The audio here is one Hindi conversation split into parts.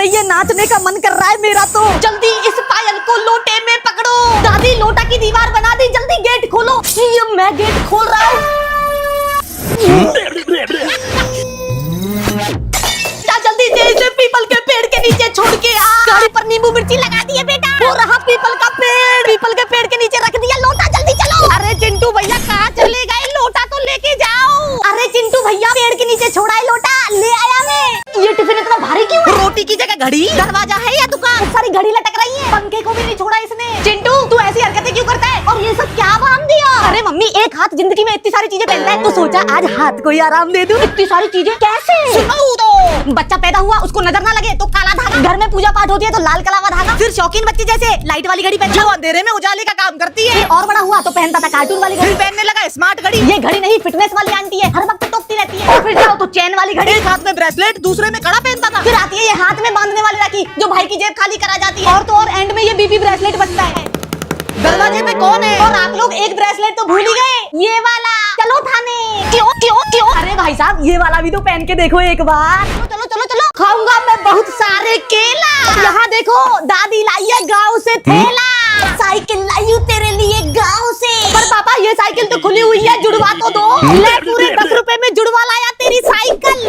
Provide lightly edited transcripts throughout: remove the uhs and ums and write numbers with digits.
रही है, नाचने का मन कर रहा है मेरा तो। जल्दी इस पायल को लोटे में पकड़ो। दादी लोटा की दीवार बना दी, जल्दी गेट खोलो। ये मैं गेट खोल रहा हूँ। जल्दी से इसे पीपल के पेड़ के नीचे छोड़ के आ। गाड़ी पर नींबू मिर्ची लगा दिए बेटा। वो रहा पीपल का पेड़, पीपल के पेड़ के नीचे रख दिया लोटा। जल्दी चलो। अरे चिंटू भैया कहाँ चले गए? लोटा तो लेके जाओ। अरे चिंटू भैया पेड़ के नीचे छोड़ा है लोटा, ले आया मैं। ये टिफिन इतना भारी क्यों है? रोटी की जगह घड़ी, दरवाजा है या दुकान? सारी घड़ी लटक रही है, पंखे को भी नहीं छोड़ा इसने। चिंटू तू ऐसी हरकतें क्यों करता है? और ये सब क्या बांध दिया? अरे मम्मी एक हाथ जिंदगी में इतनी सारी चीजें पहनता है तो सोचा आज हाथ को ही आराम दे दूं। इतनी सारी चीजें कैसे? बच्चा पैदा हुआ उसको नजर ना लगे तो काला धागा, घर में पूजा पाठ होती है तो लाल कलावा धागा, फिर शौकीन बच्चे जैसे लाइट वाली घड़ी पहनता है, अंधेरे में उजाले का काम करती है। और बड़ा हुआ तो पहनता था कार्टून वाली घड़ी, पहनने लगा स्मार्ट घड़ी। ये घड़ी नहीं फिटनेस वाली आंटी है, हर वक्त टोकती रहती है। और फिर जाओ तो चैन वाली घड़ी, एक हाथ में ब्रेसलेट दूसरे में कड़ा पहनता था। फिर आती है ये हाथ में बांधने वाली राखी जो भाई की जेब खाली करा जाती है। और तो और एंड में ये बीबी ब्रेसलेट बचता है। दरवाजे पे कौन है? और आप लोग एक ब्रेसलेट तो भूल ही गए, ये वाला। चलो थाने। क्यों क्यों क्यों? अरे भाई साहब ये वाला भी तो पहन के देखो एक बार। चलो चलो चलो, खाऊंगा मैं बहुत सारे केला। यहाँ देखो दादी लाई है गाँव से थैला। साइकिल लाई हूँ तेरे लिए गाँव से। पर पापा ये साइकिल तो खुली हुई है, जुड़वा तो दो। ले पूरे 10 रुपए में जुड़वा लाया तेरी साइकिल।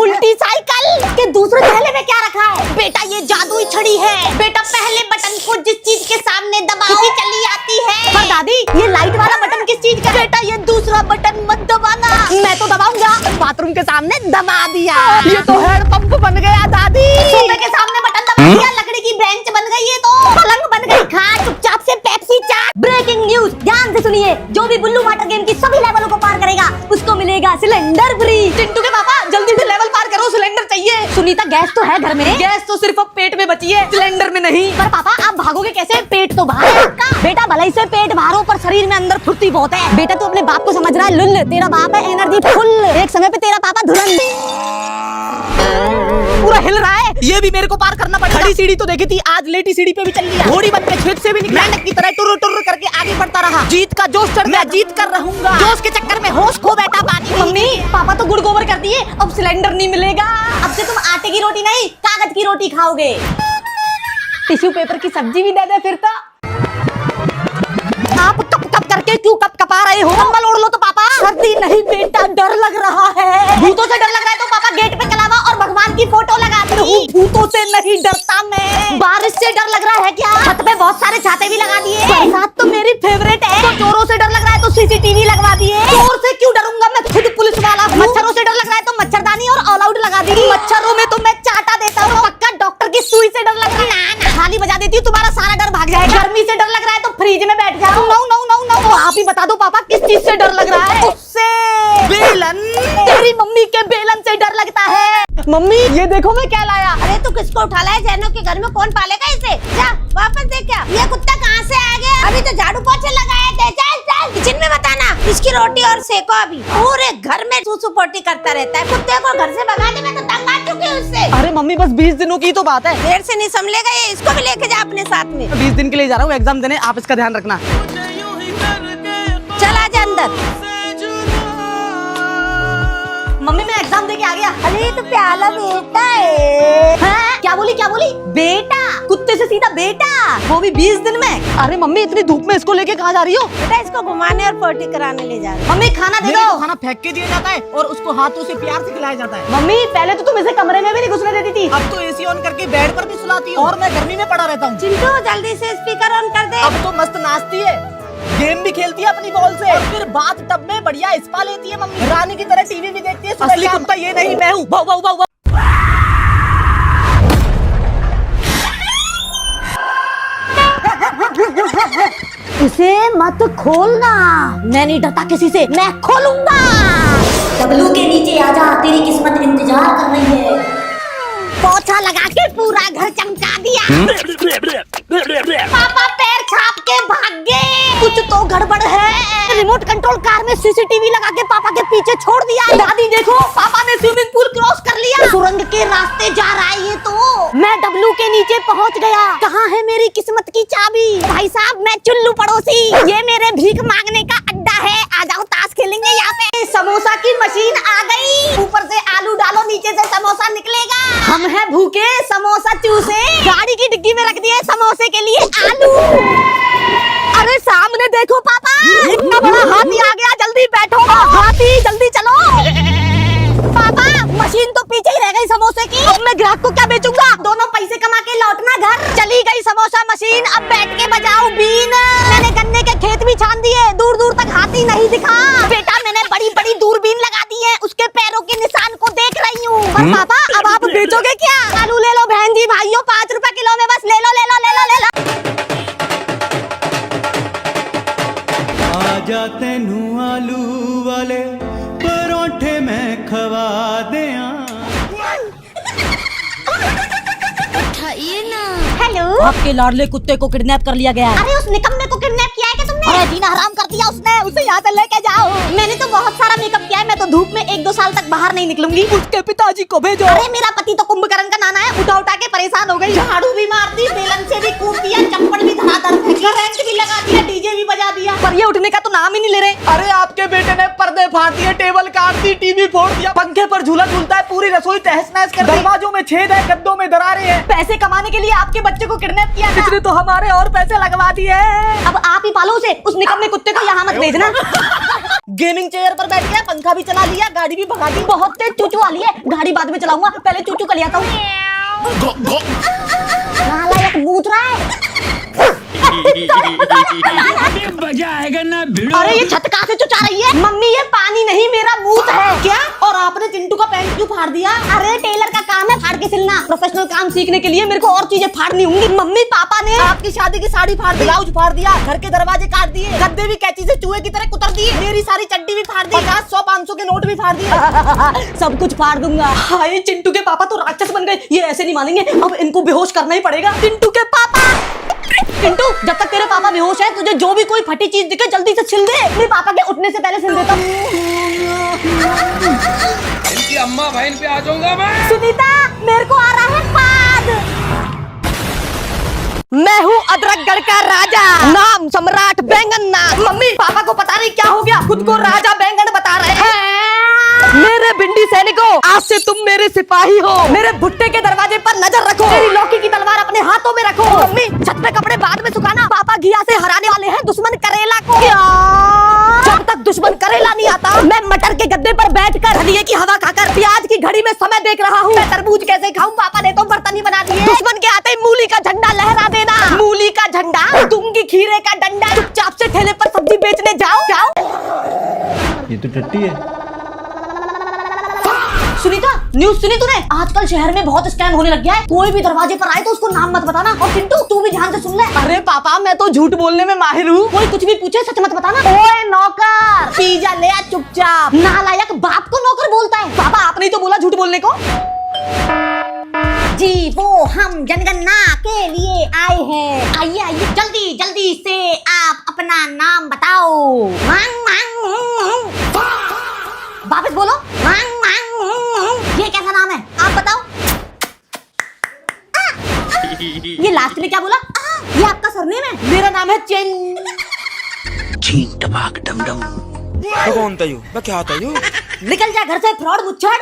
उल्टी साइकिल के दूसरे थैले में क्या रखा है? बेटा ये जादुई छड़ी है। बेटा पहले बटन को जिस चीज के सामने दबाओ चली आती है। पर दादी ये लाइट वाला बटन किस चीज का? बेटा ये दूसरा बटन मत दबाना। मैं तो दबाऊंगा। बाथरूम के सामने दबा दिया। ये तो हैंड पंप बन गया दादी। सोफे के सामने बटन दबा दिया, लकड़ी की बेंच बन गई। ये तो पलंग बन गई। खा चुपचाप से पेप्सी चाट। ब्रेकिंग न्यूज ध्यान से सुनिए, जो भी बुल्लू वाटर गेम की सभी लेवलों को पार करेगा उसको मिलेगा सिलेंडर फ्री। चिंटू के पापा जल्दी से लेवल पार करो, सिलेंडर चाहिए। सुनीता गैस तो है घर में? गैस तो सिर्फ अब पेट में बची है, सिलेंडर में नहीं। पर पापा आप भागोगे कैसे? पेट तो बाहर है आपका। बेटा भले ही से पेट बाहर हो पर शरीर में अंदर फुर्ती बहुत है। बेटा तू अपने बाप को समझ रहा है लुल, तेरा बाप है एनर्जी फुल। एक समय पे तेरा पापा पूरा हिल रहा है। ये भी मेरे को पार करना पड़ेगा। खड़ी सीढ़ी तो देखी थी, आज लेटी सीढ़ी पे भी चल लिया। घोड़ी बन के खेत से भी निकला, मेंढक की तरह टुर टुर करके आगे बढ़ता रहा। जीत का जोश चढ़ गया, जीत कर रहूंगा। जोश के चक्कर में होश खो बैठा पानी। मम्मी पापा तो गुड़ गोबर कर दिए, अब सिलेंडर नहीं मिलेगा। अब से तुम आटे की रोटी नहीं कागज की रोटी खाओगे। टिश्यू पेपर की सब्जी भी दे दे फिर तो। आप कप कप करके क्यों कप कपा रहे हो? कंबल ओढ़ लो तो पापा। सर्दी नहीं बेटा डर लग रहा है। भूतों से डर लग रहा है तो पापा गेट पे कलावा और भगवान की फोटो लगा दो। भूतों से नहीं डरता मैं। बारिश से डर लग रहा है क्या? छत पे बहुत सारे छाते भी लगा दिए। बरसात तो मेरी फेवरेट है। तो चोरों से डर लग रहा है तो सीसीटीवी लगवा दिए। चोर से क्यों डरूंगा, मैं खुद पुलिस वाला हूँ। मच्छरों से डर लग रहा है तो मच्छरदानी और ऑल आउट लगा दी। मच्छरों में तो मैं चाटा देता हूँ। पक्का डॉक्टर की सुई से डर लग रहा है, थाली बजा देती हूँ, तुम्हारा सारा डर भाग जाएगा। गर्मी से डर लग रहा है तो फ्रिज में बैठ जाओ। नो नो नो नो, आप ही बता दो पापा किस चीज से डर लग रहा है? उससे। बेलन। तेरी मम्मी के बेलन से डर लगता है। मम्मी ये देखो मैं क्या लाया। अरे तू किसको उठा लाया? जैनो के घर में कौन पालेगा इसे? जा वापस दे। क्या ये कुत्ता कहाँ से आ गया? अभी तो झाड़ू पोछे लगाए थे। चल चल किचन में बताना। इसकी रोटी और सेको। अभी पूरे घर में सूसू पोटी करता रहता है। कुत्ते को घर से भगा दे, मैं तो तंग आ चुकी हूँ उससे। अरे मम्मी बस 20 दिनों की तो बात है। देर से नहीं संभलेगा ये, इसको भी लेके जा अपने साथ में। 20 दिन के लिए जा रहा हूँ एग्जाम देने, आप इसका ध्यान रखना। चल आजा अंदर। मम्मी मैं एग्जाम दे के आ गया। अरे तो प्याला बेटा है। हाँ? क्या बोली क्या बोली? बेटा? कुत्ते से सीधा बेटा, वो भी 20 दिन में? अरे मम्मी इतनी धूप में इसको लेके कहाँ जा रही हो? बेटा इसको घुमाने और पोटी कराने ले जा रहे। मम्मी खाना दे दो। खाना फेंक के दिया जाता है और उसको हाथों से प्यार से खिलाया जाता है। मम्मी पहले तो तुम इसे कमरे में भी नहीं घुसने देती थी। अब तो एसी ऑन करके बेड पर भी सुलाती है और मैं गर्मी में पड़ा रहता हूँ। चिंटू जल्दी से स्पीकर ऑन कर दे। अब तो मस्त नाचती है, गेम भी खेलती है अपनी बॉल से और फिर बाथ टब में बढ़िया स्पा लेती है। मम्मी रानी की तरह टीवी भी देखती है। असली कुत्ता ये नहीं मैं हूँ। वाह वाह वाह वाह। इसे मत खोलना, मैं नहीं डरता किसी से, मैं खोलूंगा। डब्लू के नीचे आजा, तेरी किस्मत इंतजार कर रही है। पोछा लगा के पूरा घर चमका दिया। पापा पैर छाप के भाग गए। कुछ तो गड़बड़ है। रिमोट कंट्रोल कार में सीसीटीवी लगा के पापा के पीछे छोड़ दिया। दादी देखो पापा ने स्विमिंग पूल क्रॉस कर लिया। सुरंग के रास्ते जा रहा है ये तो। मैं डब्लू के नीचे पहुंच गया। कहाँ है मेरी किस्मत की चाबी? भाई साहब मैं चुल्लू पड़ोसी, ये मेरे भीख मांगने का अड्डा है। आ जाओ ताश खेलेंगे यहाँ पे। समोसा की मशीन आ गई। ऊपर से आलू डालो, नीचे से समोसा निकलेगा। हम हैं भूखे, समोसा चूसे। गाड़ी की डिग्गी में रख दिए समोसे के लिए आलू। अरे सामने देखो पापा, इतना बड़ा हाथी आ गया। जल्दी बैठो हाथी, जल्दी चलो। पापा मशीन तो पीछे ही रह गई समोसे की। अब मैं ग्राहक को क्या बेचूंगा? दोनों पैसे कमा के लौटना घर। चली गई समोसा मशीन, अब बैठ के बजाओ बीन। मैंने गन्ने के खेत भी छान दिए, दूर दूर तक हाथी नहीं दिखा। बेटा मैंने बड़ी बड़ी दूरबीन लगा दी है, उसके पैरों के निशान को देख रही हूँ। पर पापा अब आप बेचोगे क्या? आलू ले लो बहन जी, भाइयों 5 रुपए किलो में बस ले लो ले लो ले लो ले लो। आ जाते नू आलू वाले परोठे में खवा दिया। हेलो, आपके लाडले कुत्ते को किडनैप कर लिया गया है। अरे उस निकम्मे को किडनैप किया है क्या तुमने? अरे जीना हराम कर दिया उसने, उसे यहाँ से लेके जाओ। मैंने तो बहुत सारा मेकअप किया है, मैं तो धूप में 1-2 साल तक बाहर नहीं निकलूंगी। उसके पिताजी को भेजो। अरे मेरा पति तो कुंभकर्ण का नाना है, उठा उठा के परेशान हो गई। झाड़ू भी मार दी, बेलन से भी कूट दिया, चप्पड़ भी धड़ाधड़ फेंकी, करंट भी लगा दिया, डीजे भी बजा दिया, पर ये उठने का तो नाम ही नहीं ले रहे। अरे आपके बेटे ने पर्दे फाड़ दिए, टेबल काट दी, टीवी फोड़ दिया, पंखे पर झूला झूलता है, पूरी रसोई तहस नहस कर दी, दरवाजों में छेद है, गद्दों में दरारें हैं। पैसे कमाने के लिए आपके बच्चे को किडनैप किया था। इसने तो हमारे और पैसे लगवा दिए। अब आप ही पालो उसे, उस निकम्मे कुत्ते को यहाँ मत भेजना। गेमिंग चेयर पर बैठ गया, पंखा भी चला लिया, गाड़ी भी भगा दी। बहुत तेज चूचू वाली है, गाड़ी बाद में चलाऊंगा, पहले चूचू कर लिया था। नालायक मूत रहा है। मजा आएगा ना भिड़ो। अरे ये छत कहाँ से चुचा रही है? मम्मी ये पानी नहीं, मेरा मूत है। क्या? और आपने चिंटू का पैंट क्यों फाड़ दिया? अरे टेलर का काम है फाड़ के सिलना। प्रोफेशनल काम सीखने के लिए मेरे को और चीजें फाड़नी होंगी। मम्मी पापा ने आपकी शादी की साड़ी फाड़ दी, ब्लाउज फाड़ दिया, घर के दरवाजे काट दिए, गद्दे भी कैंची से चूहे की तरह कुतर दिए, मेरी सारी चड्डी भी फाड़ दी, 50, 100, 500 के नोट भी फाड़ दिए। सब कुछ फाड़ दूंगा। हाय चिंटू के पापा तो राक्षस बन गए, ये ऐसे नहीं मानेंगे, अब इनको बेहोश करना ही पड़ेगा। चिंटू के पापा, चिंटू जब तक तेरे पापा बेहोश है, तुझे जो भी कोई फटी चीज दिखे जल्दी से छिल दे। मेरे पापा के उठने से पहले छिल देता हूँ। इनकी अम्मा बहन पे आ जाऊंगा मैं। सुनीता मेरे को आ रहा है पाद। मैं हूँ अदरकगढ़ का राजा, नाम सम्राट बैंगन नाथ। मम्मी पापा को पता नहीं क्या हो गया, खुद को राजा बैंगन बता रहे हैं। मेरे भिंडी सैनिकों, आज से तुम मेरे सिपाही हो। मेरे भुट्टे के दरवाजे पर नजर रखो, मेरी लौकी की तलवार अपने हाथों में रखो। मम्मी छत पे कपड़े बाद में सुखाना, पापा घिया से हराने वाले हैं दुश्मन करेला को। जब तक दुश्मन करेला नहीं आता, मैं मटर के गद्दे पर बैठकर धनिये की हवा खाकर प्याज की घड़ी में समय देख रहा हूँ। मैं तरबूज कैसे खाऊं, पापा ने तो बर्तन ही बना दिए। दुश्मन के आते ही मूली का झंडा लहरा देना। मूली का झंडा, दूंगी खीरे का डंडा। चुपचाप से ठेले पर सब्जी बेचने जाओ जाओ। ये तो टट्टी है। सुनीता न्यूज़ सुनी तूने? आजकल शहर में बहुत स्कैम होने लग गया है। कोई भी दरवाजे पर आए तो उसको नाम मत बताना। और चिंटू तू भी ध्यान से सुन ले। अरे पापा मैं तो झूठ बोलने में माहिर हूँ। कोई कुछ भी पूछे सच मत बताना। ओए नौकर, पिज्जा ले आ चुपचाप। नालायक बाप को नौकर बोलता है। पापा आपने ही तो बोला झूठ बोलने को। जी वो हम जनगणना के लिए आए हैं। आइए आइए जल्दी जल्दी से आप अपना नाम बताओ। मांग मांग वापस बोलो। मांग मांग ये कैसा नाम है आप बताओ। ये लास्ट में क्या बोला? ये आपका सरनेम है? मेरा नाम है चेन। तो कौन था यू? मैं क्या था यू? निकल जा घर से फ्रॉड मुच्छड़।